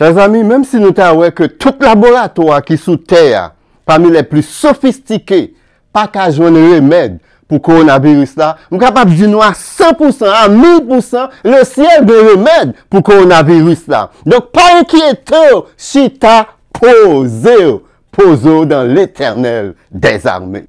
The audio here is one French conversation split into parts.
Chers amis, même si nous t'avouons que tout laboratoire qui est sous terre, parmi les plus sophistiqués, pas qu'à jouer un remède pour coronavirus là, nous sommes capables de dire à 100%, à 1000%, le ciel de remède pour coronavirus là. Donc, pas inquiétez, chita, posez dans l'éternel des armées.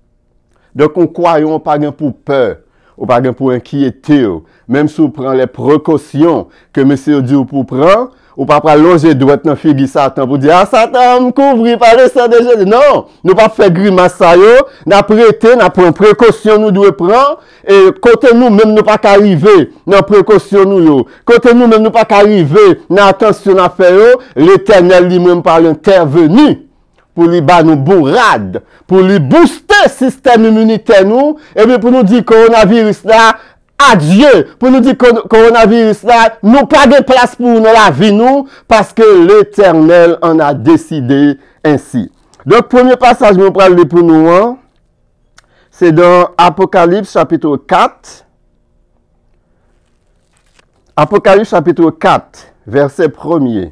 Donc, on croyons pas pour peur, ou pas pour inquiéter, même si on prend les précautions que monsieur dit pour prendre, ou pas pour longer droit dans figue Satan pour dire, ah, Satan, me couvrir par le sang de Jésus. Non, nous pas faire grimace ça, n'a prêté, n'a pris précaution, nous devons prendre, et côté nous, même nous pas qu'arriver, dans précaution nous, côté nous, même nous pas qu'arriver, dans attention à faire, l'éternel lui-même par intervenu, pour lui battre nous bourrade, pour lui booster le système immunitaire nous, et bien pour nous dire coronavirus là, adieu, pour nous dire coronavirus là, nous pas de place pour nous la vie nous, parce que l'éternel en a décidé ainsi. Donc, premier passage, nous allons pour nous, hein, c'est dans Apocalypse chapitre 4. Apocalypse chapitre 4, verset 1er.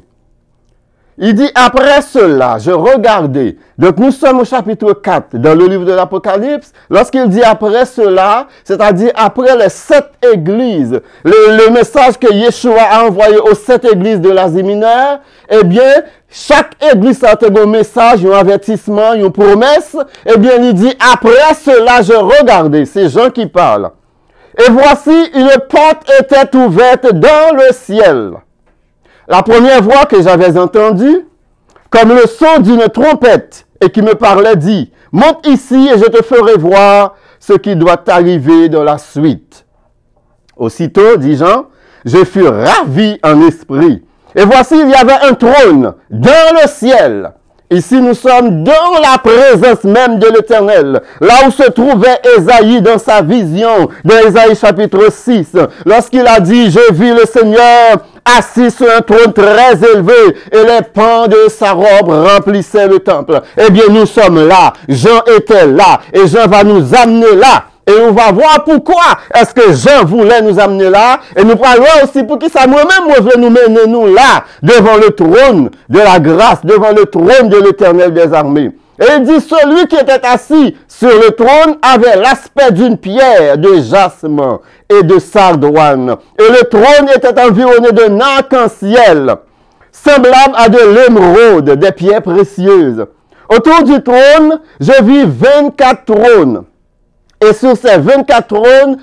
Il dit, après cela, je regardais. Donc, nous sommes au chapitre 4 dans le livre de l'Apocalypse. Lorsqu'il dit après cela, c'est-à-dire après les 7 églises, le message que Yeshua a envoyé aux 7 églises de l'Asie mineure, eh bien, chaque église a un message, un avertissement, une promesse. Eh bien, il dit, après cela, je regardais. C'est Jean qui parle. Et voici, une porte était ouverte dans le ciel. La première voix que j'avais entendue, comme le son d'une trompette, et qui me parlait, dit, monte ici et je te ferai voir ce qui doit arriver dans la suite. Aussitôt, dit Jean, je fus ravi en esprit. Et voici, il y avait un trône dans le ciel. Ici, nous sommes dans la présence même de l'Éternel, là où se trouvait Ésaïe dans sa vision, dans Ésaïe chapitre 6, lorsqu'il a dit, je vis le Seigneur assis sur un trône très élevé, et les pans de sa robe remplissaient le temple. Eh bien, nous sommes là, Jean était là, et Jean va nous amener là. Et on va voir pourquoi est-ce que Jean voulait nous amener là. Et nous parlons aussi pour qui ça moi-même, moi, je veux nous mener nous là, devant le trône de la grâce, devant le trône de l'Éternel des armées. Et il dit, celui qui était assis sur le trône avait l'aspect d'une pierre de jasmin et de sardoine. Et le trône était environné d'un arc-en-ciel, semblable à de l'émeraude, des pierres précieuses. Autour du trône, je vis 24 trônes. Et sur ces 24 trônes,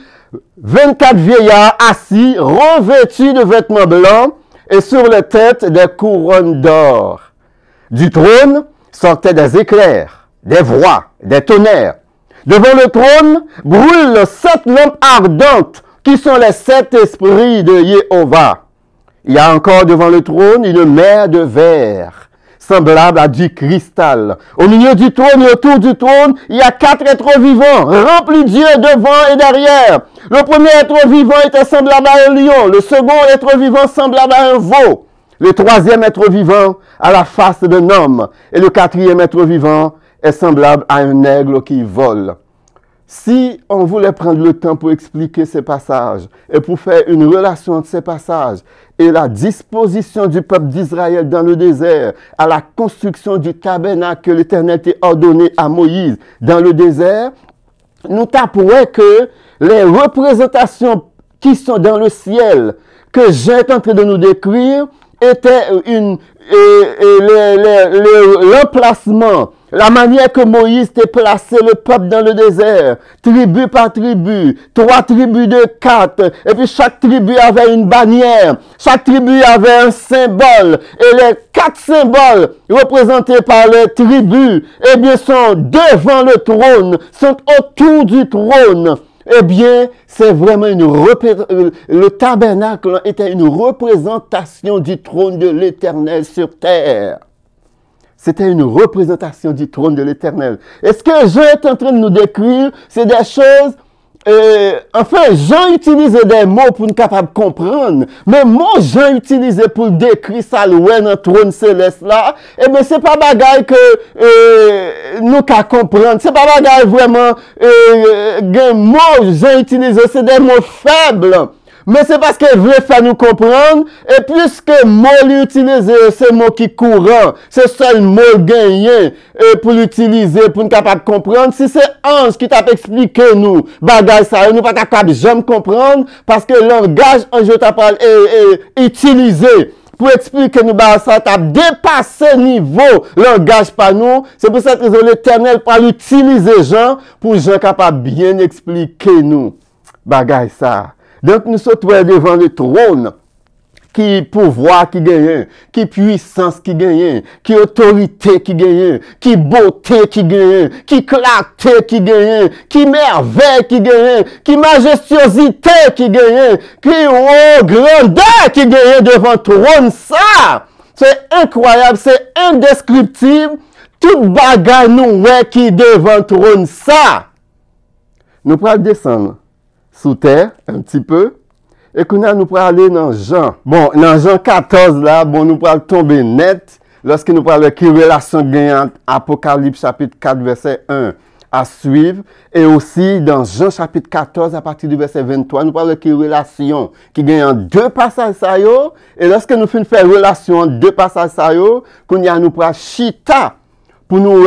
24 vieillards assis, revêtus de vêtements blancs, et sur les têtes des couronnes d'or. Du trône sortaient des éclairs, des voix, des tonnerres. Devant le trône brûlent 7 lampes ardentes, qui sont les 7 esprits de Jéhovah. Il y a encore devant le trône une mer de verre, semblable à du cristal. Au milieu du trône et autour du trône, il y a 4 êtres vivants, remplis d'yeux devant et derrière. Le premier être vivant était semblable à un lion, le second être vivant semblable à un veau, le troisième être vivant à la face d'un homme, et le quatrième être vivant est semblable à un aigle qui vole. Si on voulait prendre le temps pour expliquer ces passages et pour faire une relation entre ces passages et la disposition du peuple d'Israël dans le désert à la construction du tabernacle que l'Éternel a ordonné à Moïse dans le désert, nous taperons que les représentations qui sont dans le ciel que Jean est en train de nous décrire étaient l'emplacement, la manière que Moïse t'a placé le peuple dans le désert, tribu par tribu, 3 tribus de 4, et puis chaque tribu avait une bannière, chaque tribu avait un symbole, et les 4 symboles représentés par les tribus, eh bien, sont devant le trône, sont autour du trône. Eh bien, c'est vraiment le tabernacle était une représentation du trône de l'Éternel sur terre. C'était une représentation du trône de l'Éternel. Et ce que Jean est en train de nous décrire, c'est des choses... enfin, Jean utilisait des mots pour nous capables de comprendre. Mais moi, Jean utilisait pour décrire ça, un trône céleste là. Eh bien, c'est pas bagaille que nous qu'à comprendre. C'est pas bagaille vraiment... mots Jean utilisait, c'est des mots faibles. Mais c'est parce qu'elle veut faire nous comprendre. Et puisque le mot l'utiliser, c'est mot qui courant, c'est seul mot gagné pour l'utiliser, pour nous capable de comprendre. Si c'est Ange qui t'a expliqué nous, bagay ça, nous pas capable jamais comprendre parce que le langage Ange t'a parlé utilisé pour expliquer nous bah ça t'a dépassé niveau langage par nous. C'est pour ça que l'Éternel parle utiliser Jean pour Jean capable bien expliquer nous bagay ça. Donc nous sommes devant le trône qui pouvoir qui gagne, qui puissance qui gagne, qui autorité qui gagne, qui beauté qui gagne, qui clarté qui gagne, qui merveille qui gagne, qui majestuosité qui gagne, qui grandeur qui gagne devant le trône ça. C'est incroyable, c'est indescriptible. Tout bagage nous qui devant le trône ça. Nous pourrons descendre sous terre un petit peu. Et qu'on a nous pour aller dans Jean. Bon, dans Jean 14 là, bon, nous pourrons tomber net lorsque nous parlons de relation gagnante Apocalypse chapitre 4 verset 1 à suivre. Et aussi dans Jean chapitre 14 à partir du verset 23, nous parlons de relation qui gagne deux passages ça yo. Et lorsque nous faisons faire relation entre deux passages ça yo, qu'on y a nous pour chita pour nous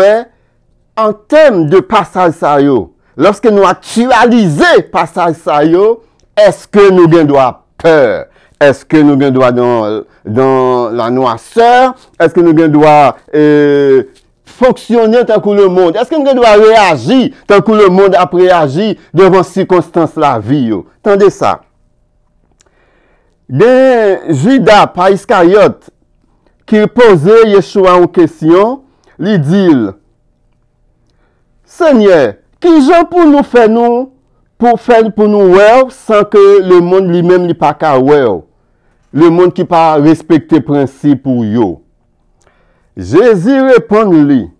en termes de passage ça yo. Lorsque nous actualiser passage ça yo, est-ce que nous avons peur? Est-ce que nous avons dans la noirceur? Est-ce que nous devons fonctionner tant que le monde? Est-ce que nous devons réagir tant que le monde a réagi devant circonstances de la vie? Tendez ça. Judas par Iscariote qui posait Yeshua en question, lui dit, Seigneur, qui j'en pour nous faire nous? Pour nous sans que le monde lui-même n'est pas qu'à le monde qui pas respecter principe pour yo. Jésus répond lui,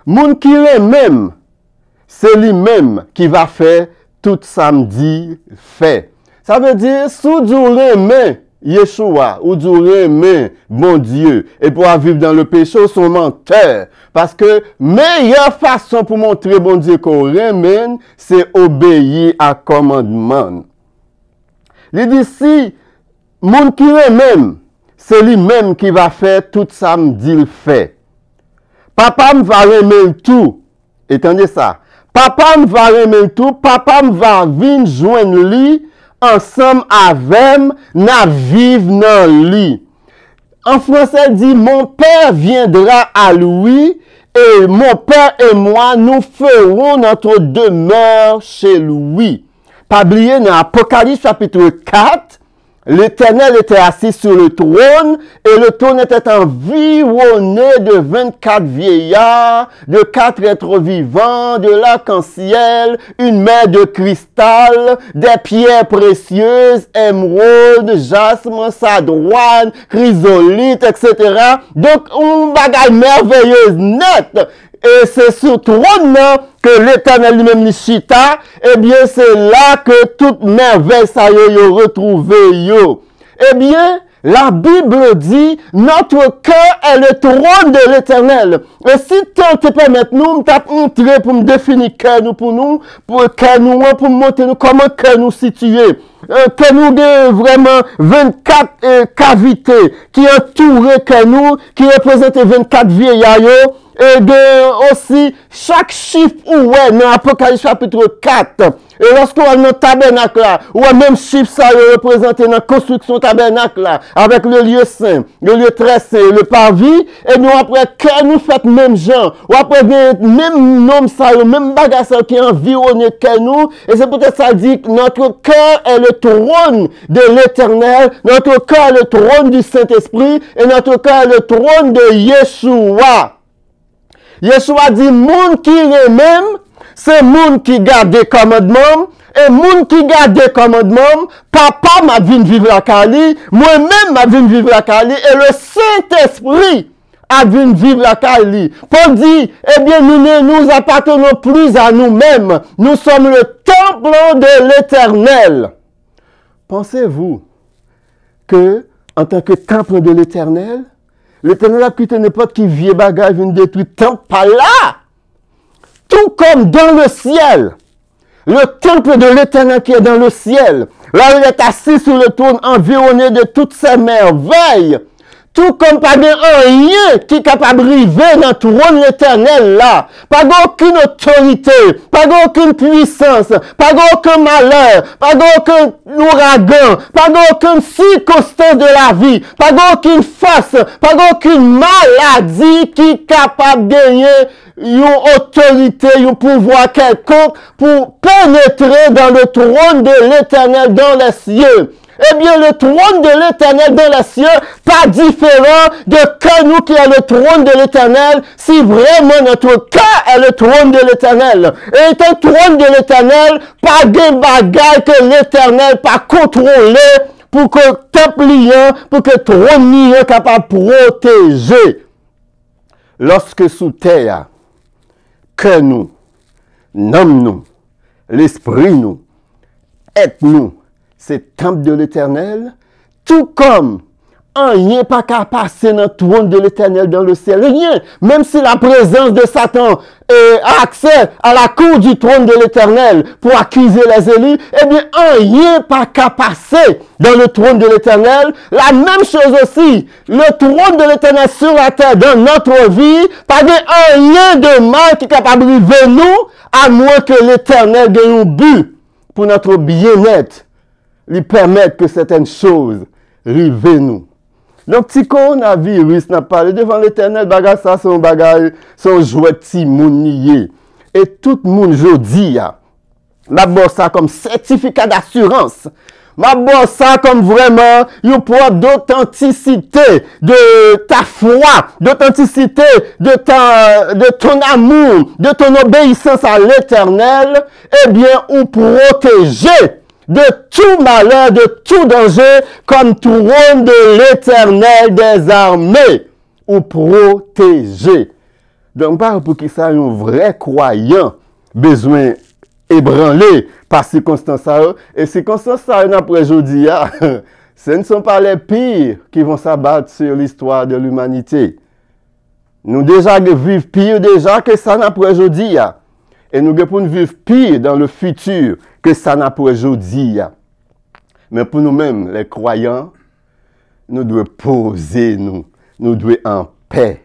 monde qui est même, c'est lui-même qui va faire tout samedi fait. Ça veut dire sous du remet Yeshua ou du remet bon Dieu et pour vivre dans le péché son menteur. Parce que meilleure façon pour montrer bon Dieu qu'on remet, c'est obéir à commandement. Il dit si, monde qui remet, c'est lui-même qui va faire tout samedi le fait. Papa me va remettre tout. Étendez ça. Papa me va remettre tout. Papa me va venir joindre lui ensemble avec n'a vivre dans lui. En français dit mon père viendra à lui et mon père et moi nous ferons notre demeure chez lui. Pas oublier dans Apocalypse chapitre 4, l'Éternel était assis sur le trône et le trône était environné de 24 vieillards, de 4 êtres vivants, de l'arc-en-ciel, une mer de cristal, des pierres précieuses, émeraude, jasme, sadouane, chrysolite, etc. Donc, une bagaille merveilleuse, nette. Et c'est sur le trône que l'Éternel lui-même chita, eh bien, c'est là que toute merveille ça yo retrouvé yo. Eh bien, la Bible dit, notre cœur est le trône de l'Éternel. Et si tant te permet nous, t'as montré pour me définir cœur nous pour nous, pour montrer nous comment cœur nous situer. Que nous avons vraiment 24 cavités qui entourent que nous, qui représentent 24 vieillards. Et aussi, chaque chiffre où est dans Apocalypse chapitre 4, et lorsqu'on a notre tabernacle là, ou même chiffre ça est représenté dans la construction tabernacle là, avec le lieu saint, le lieu très saint, le parvis, et nous après, que nous fait même gens, ou après, même nom ça, même bagage ça qui environne que nous, et c'est peut-être ça dit que notre cœur est le trône de l'Éternel, notre cœur est le trône du Saint-Esprit, et notre cœur est le trône de Yeshua. Yeshua dit, monde qui est même, c'est monde qui garde des commandements, et monde qui garde des commandements, papa m'a vu vivre la Cali, moi-même m'a vu vivre la Cali, et le Saint-Esprit a vu vivre la Cali. Pour dire, eh bien, nous ne nous appartenons plus à nous-mêmes, nous sommes le temple de l'Éternel. Pensez-vous que, en tant que temple de l'Éternel, l'Éternel a quitté n'importe qui vieux bagage vient détruire temple par là. Tout comme dans le ciel. Le temple de l'Éternel qui est dans le ciel. Là, il est assis sur le trône, environné de toutes ses merveilles. Tout comme pas de rien qui est capable de arriver dans le trône de l'Éternel là. Pas aucune autorité, pas aucune puissance, pas aucun malheur, pas aucun ouragan, pas aucune circonstance de la vie, pas aucune force, pas aucune maladie qui est capable de gagner une autorité, un pouvoir quelconque pour pénétrer dans le trône de l'Éternel dans les cieux. Eh bien, le trône de l'Éternel dans les cieux, pas différent de que nous qui est le trône de l'Éternel, si vraiment notre cœur est le trône de l'Éternel. Et un trône de l'Éternel, pas de bagaille que l'Éternel pas contrôler pour que templier, pour que trône n'y est capable de protéger. Lorsque sous terre, que nous, nomme nous, l'esprit nous, être nous, c'est temple de l'Éternel, tout comme rien pas qu'à passer dans le trône de l'Éternel dans le ciel. Rien, même si la présence de Satan a accès à la cour du trône de l'Éternel pour accuser les élus, eh bien, rien pas qu'à passer dans le trône de l'Éternel. La même chose aussi, le trône de l'Éternel sur la terre dans notre vie, pas de rien de mal qui est capable de arriver nous, à moins que l'Éternel gagne un but pour notre bien-être. Lui permettre que certaines choses arrivent nous. Donc, petit coronavirus n'a parlé devant l'Éternel, bagage ça, son bagage, son jouet petit mounier. Et tout le monde, je dis, m'a ça comme certificat d'assurance. M'a ça comme vraiment une preuve d'authenticité de ta foi, d'authenticité de ton amour, de ton obéissance à l'Éternel, eh bien, ou protéger de tout malheur, de tout danger, comme trône de l'Éternel des armées, ou protéger. Donc, pour qui ça, un vrai croyant, besoin ébranlé par circonstances, et circonstances, après aujourd'hui, ce ne sont pas les pires qui vont s'abattre sur l'histoire de l'humanité. Nous déjà vivons pire déjà que ça après aujourd'hui. Et nous devons vivre pire dans le futur que ça n'a pour aujourd'hui. Mais pour nous-mêmes, les croyants, nous devons poser nous devons en paix.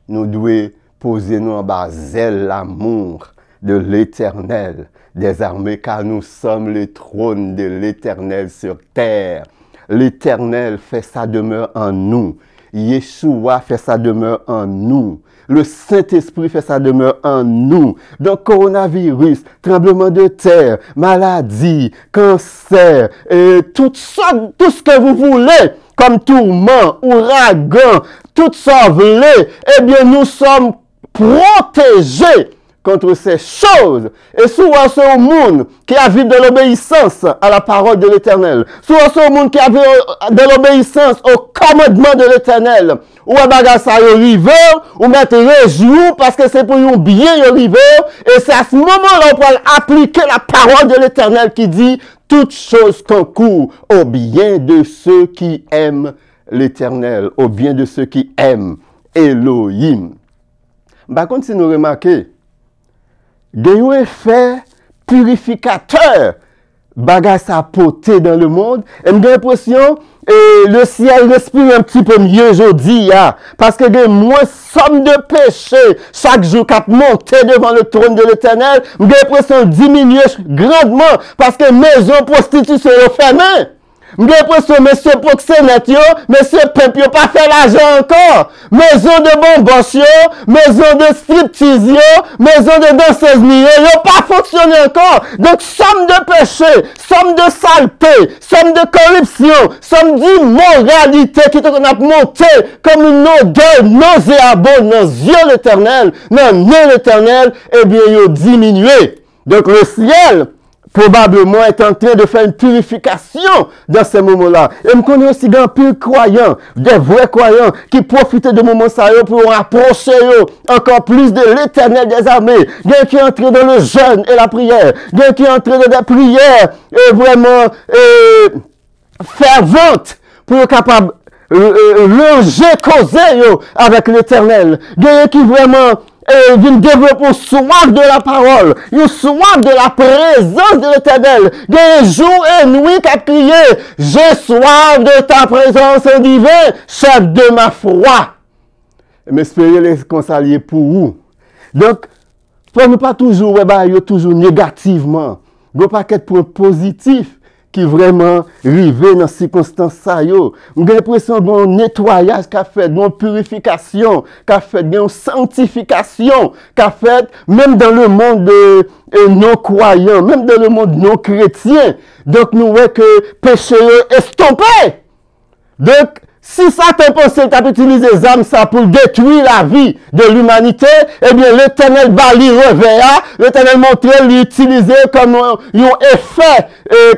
Nous devons poser nous en bas zèle l'amour de l'Éternel des armées, car nous sommes le trône de l'Éternel sur terre. L'Éternel fait sa demeure en nous. Yeshua fait sa demeure en nous. Le Saint-Esprit fait sa demeure en nous. Donc, coronavirus, tremblement de terre, maladie, cancer, et tout ce que vous voulez, comme tourment, ouragan, tout ça vous voulez, eh bien, nous sommes protégés contre ces choses. Et souvent, c'est au monde qui a vécu de l'obéissance à la parole de l'Éternel. Souvent, c'est au monde qui a vécu de l'obéissance au commandement de l'Éternel. Ou à bagage ça arrive, ou mettre réjour parce que c'est pour un bien arriver. Et c'est à ce moment-là qu'on peut appliquer la parole de l'Éternel qui dit toutes choses concourent au bien de ceux qui aiment l'Éternel, au bien de ceux qui aiment Elohim. Par contre, si nous remarquons, il y a un effet purificateur bagage à porter dans le monde. Et j'ai l'impression que le ciel respire un petit peu mieux aujourd'hui. Parce que de moins somme de péché chaque jour qui monté devant le trône de l'Éternel, j'ai l'impression de diminuer grandement parce que maison prostitution est fermée. J'ai l'impression, monsieur proxénète, monsieur pimp, yo pas fait l'argent encore. Maison de bonbons, maison de striptease, maison de danseuse, yo pas fonctionné encore. Donc, somme de péché, somme de saleté, somme de corruption, somme d'immoralité qui te a monté comme une odeur nauséabonde dans les yeux l'Éternel, dans le nez l'Éternel, eh bien, yo diminué. Donc, le ciel, probablement est en train de faire une purification dans ces moments-là. Et je connais aussi d'un pur croyant, des vrais croyants qui profitent de moments sérieux pour rapprocher encore plus de l'Éternel des armées. Il y a qui est entré dans le jeûne et la prière. Il y a qui est entré dans des prières vraiment ferventes pour être capable longer, causer avec l'Éternel. Il y a qui vraiment et vient développer une soif de la parole, une soif de la présence de l'Éternel. Il y a un jour et une nuit qui a crié, j'ai soif de ta présence divine, chef de ma foi. Mais espérez les conseillers pour vous. Donc, faut ne pas toujours, toujours négativement. Il n'y a pas qu'être point positif qui vraiment arrive dans ces circonstances. J'ai l'impression qu'il y a un nettoyage qu'a fait, une purification qu'a fait, une sanctification qu'a fait, même dans le monde non-croyant, même dans le monde non-chrétien. Donc, nous voyons que péché est estompé. Donc, si Satan pensait qu'il utiliser les âmes ça pour détruire la vie de l'humanité, eh bien, l'Éternel va lui revers, l'Éternel montre l'utiliser comme un effet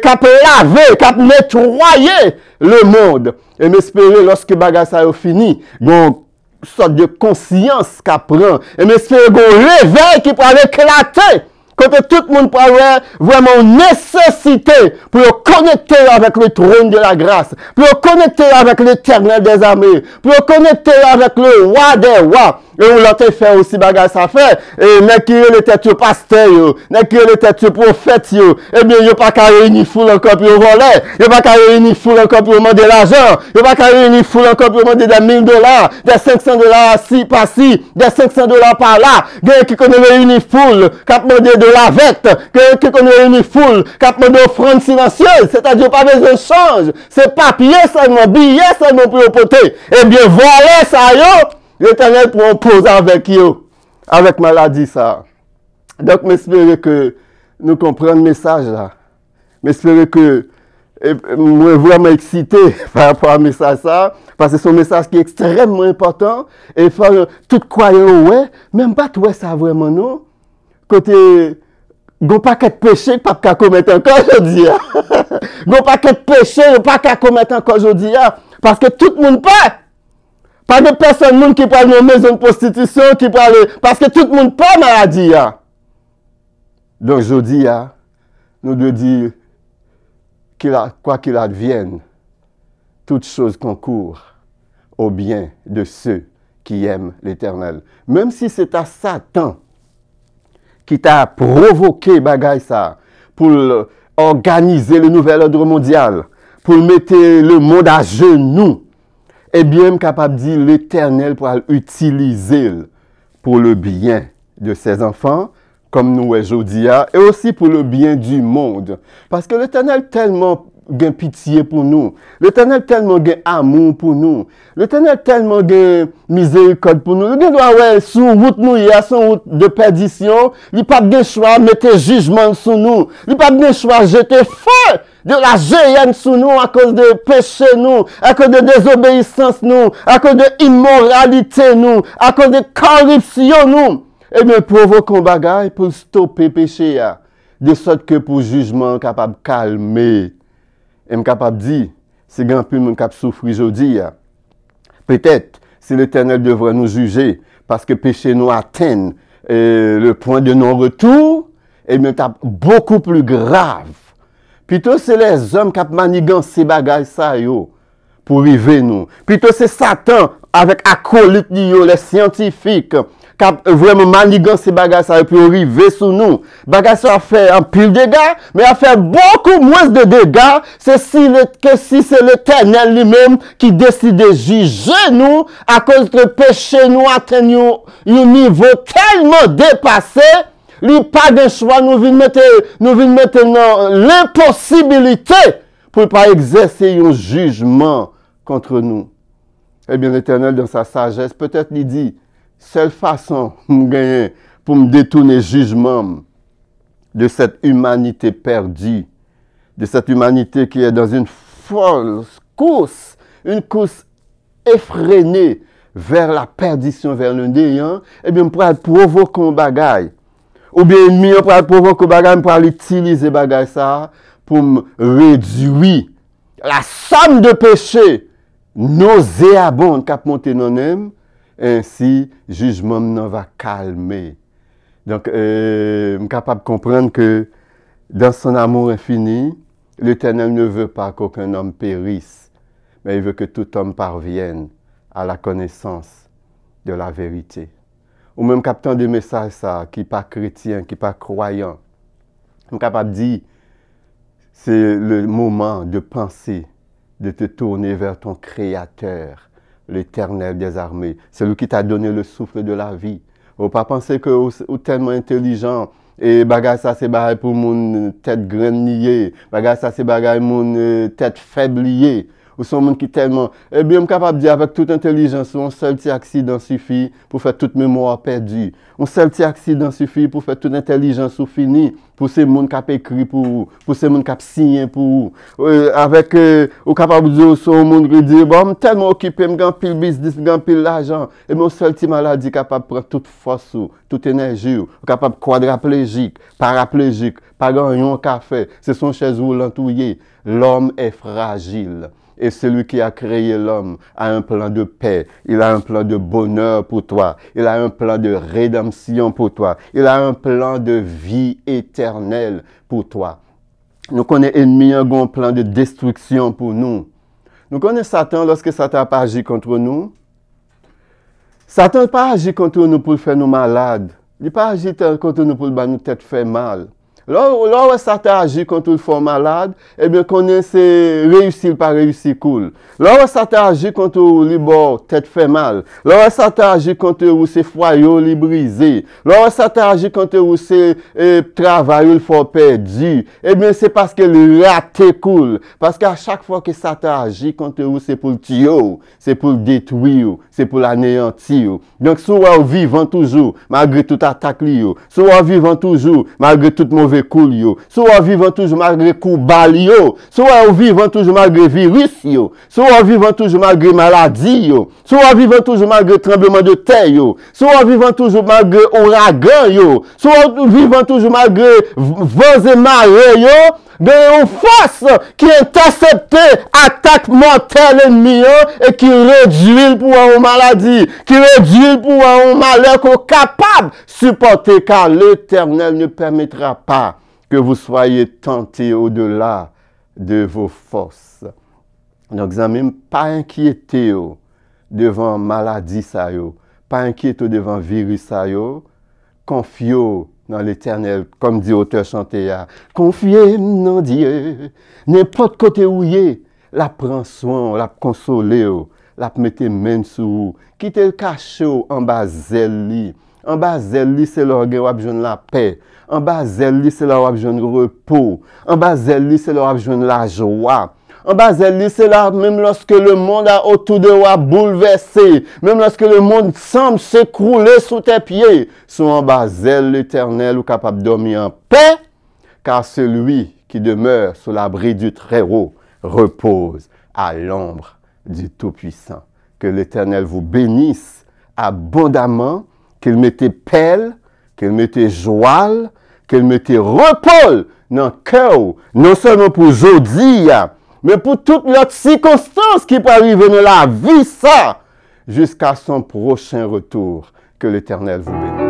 qui a lavé, qui a nettoyé le monde. Et m'espérer, lorsque bagage ça a fini, bon, sorte de conscience qu'a prend, et m'espérer un réveil qui pourra éclater. Quand tout le monde parle vraiment nécessité pour connecter avec le trône de la grâce, pour connecter avec l'Éternel des armées, pour connecter avec le roi des rois. Et on l'a fait aussi bagage ça fait. Et n'est qui les têtes pasteur, n'est qui les têtes prophète, eh bien, il n'y a pas qu'à réunir foule encore pour voler, il n'y a pas qu'à réunir foule encore pour demander l'argent, il n'y a pas qu'à réunir foule encore pour demander des $1000, des $500 ci, par-ci, des $500 par-là. Il y a qui connaît réunir foule, qui a demandé de la vête, qui connaît réunir foule, qui a demandé offrande silencieuse, c'est-à-dire pas besoin de change, c'est papier seulement, billet seulement pour porter. Eh bien, voilà ça, l'Éternel propose avec eux, avec maladie ça. Donc, j'espère que nous comprenons le message là. J'espère que moi vraiment excité par rapport à message ça, parce que c'est un message qui est extrêmement important. Et tout croyant, ouais, même pas toi ça vraiment non. Côté, gon pas qu'être péché, pas qu'à commettre encore aujourd'hui. Gon pas qu'être péché, pas qu'à commettre encore aujourd'hui. Parce que tout le monde peut. Pas de personne qui parle de maison de prostitution, qui parle, parce que tout le monde pas maladie. Donc, je dis, nous devons dire, quoi qu'il advienne, toute chose concourt au bien de ceux qui aiment l'Éternel. Même si c'est à Satan qui t'a provoqué bagaille ça, pour organiser le nouvel ordre mondial, pour mettre le monde à genoux, eh bien, je suis capable de dire l'Éternel pour l'utiliser pour le bien de ses enfants, comme nous aujourd'hui, et aussi pour le bien du monde. Parce que l'Éternel tellement gain pitié pour nous. L'Éternel tellement gain amour pour nous. L'Éternel tellement gain miséricorde pour nous. Il doit ouais sur route nous hier, sur route de perdition, il pas de choix mettre jugement sur nous. Il pas de choix jeter feu de la géhenne sur nous à cause de péché nous, à cause de désobéissance nous, à cause de immoralité nous, à cause de corruption nous. Eh bien, provoquons bagaille pour stopper péché, de sorte que pour jugement capable de calmer. Et capable de dire, c'est grand peu mon cap souffrir aujourd'hui. Peut-être, si l'Éternel devrait nous juger, parce que péché nous atteint le point de non-retour, eh bien, c'est beaucoup plus grave. Plutôt, c'est les hommes qui manigancent ces bagages ça, yo, pour arriver nous. Plutôt, c'est Satan avec acolytes, les scientifiques, qui vraiment manigancent ces bagages ça pour arriver sur nous. Bagages ça a fait un pile de dégâts, mais a fait beaucoup moins de dégâts, que si c'est l'Éternel lui-même qui décide de juger nous à cause de péché nous atteignons un niveau tellement dépassé. Il n'y a pas de choix, nous venons mettre dans l'impossibilité pour ne pas exercer un jugement contre nous. Eh bien, l'Éternel, dans sa sagesse, peut-être il dit, seule façon pour me détourner le jugement de cette humanité perdue, de cette humanité qui est dans une folle course, une course effrénée vers la perdition, vers le néant, eh bien, pour provoquer un bagaille. Ou bien, ennemi, on peut provoquer bagage, pour utiliser bagage ça, pour me réduire la somme de péché nauséabonde qui a monté dans nous, ainsi, jugement n'en va calmer. Donc, je suis capable de comprendre que dans son amour infini, l'Éternel ne veut pas qu'aucun homme périsse, mais il veut que tout homme parvienne à la connaissance de la vérité. ou même captant des messages ça, qui pas chrétien, qui pas croyant, je suis capable de dire, c'est le moment de penser, de te tourner vers ton Créateur, l'Éternel des armées, celui qui t'a donné le souffle de la vie. Ou pas penser que ou tellement intelligent, et bagay ça c'est bagay pour mon tête graine liée, bagay ça c'est bagay mon tête faible liée. Ou son monde qui tellement, eh bien, je suis capable de dire avec toute intelligence, un seul petit accident suffit pour faire toute mémoire perdue. Un seul petit accident suffit pour faire toute intelligence ou fini, pour ces gens qui ont écrit pour ces gens qui ont signé pour avec, ou capable de dire, son monde qui dit, bon, je suis tellement occupé, je suis pile business, je suis pile l'argent, et mon seul petit maladie capable de prendre toute force, toute énergie, capable de quadraplégique, paraplégique, pas grand café, c'est son chaise roulante. L'homme est fragile. Et celui qui a créé l'homme a un plan de paix, il a un plan de bonheur pour toi, il a un plan de rédemption pour toi, il a un plan de vie éternelle pour toi. Nous connaissons l'ennemi, un grand plan de destruction pour nous. Nous connaissons Satan lorsque Satan n'a pas agi contre nous. Satan n'a pas agi contre nous pour faire nous malades. Il n'a pas agi contre nous pour nous tête faire mal. Lorsque Satan agit contre le fort malade, eh bien, connaissez réussir pas réussir cool. Lorsque Satan agit contre le bord tête fait mal. Lorsque Satan agit contre vous c'est foyer li brisé. Lorsque Satan agit contre vous c'est travail le fort perdu. Eh bien, c'est parce que le raté cool. Parce qu'à chaque fois que Satan agit contre vous, c'est pour le tuer, c'est pour le détruire, c'est pour l'anéantir. Donc, soit vivant toujours, malgré toute attaque liée, soit vivant toujours, malgré toute mauvaise cool yo, soit vivant toujours malgré coup bal yo, soit vivant toujours malgré virus yo, soit vivant toujours malgré maladie yo, soit vivant toujours malgré tremblement de terre yo, soit vivant toujours malgré ouragan yo, soit vivant toujours malgré vents et marées yo, de une force qui intercepte attaque mortelle ennemi et qui réduit le pouvoir aux maladies, qui réduit le pouvoir aux malheurs qu'on est capable de supporter car l'Éternel ne permettra pas que vous soyez tentés au-delà de vos forces. Donc, amis, pas inquiétez devant maladie ça yo, pas inquiétez devant virus ça yo, confiez dans l'Éternel, comme dit l'auteur chanté, confiez dans Dieu, n'importe côté où il est, la prend soin, la console, la mette main sur, quitte le cachot en bas zèle. En bas zèle, c'est l'orgueil où besoin la paix. En bas zèle, c'est là où besoin le repos. En bas zèle, c'est là où besoin la joie. En bas zèle, c'est là même lorsque le monde a autour de toi bouleversé, même lorsque le monde semble s'écrouler sous tes pieds, sont en bas zèle l'Éternel ou capable de dormir en paix, car celui qui demeure sous l'abri du Très-Haut repose à l'ombre du Tout-Puissant. Que l'Éternel vous bénisse abondamment, qu'il mette pelle, qu'il mette joie, qu'il mette repos dans le cœur, non seulement pour aujourd'hui, mais pour toutes les circonstances qui peuvent arriver dans la vie, ça, jusqu'à son prochain retour. Que l'Éternel vous bénisse.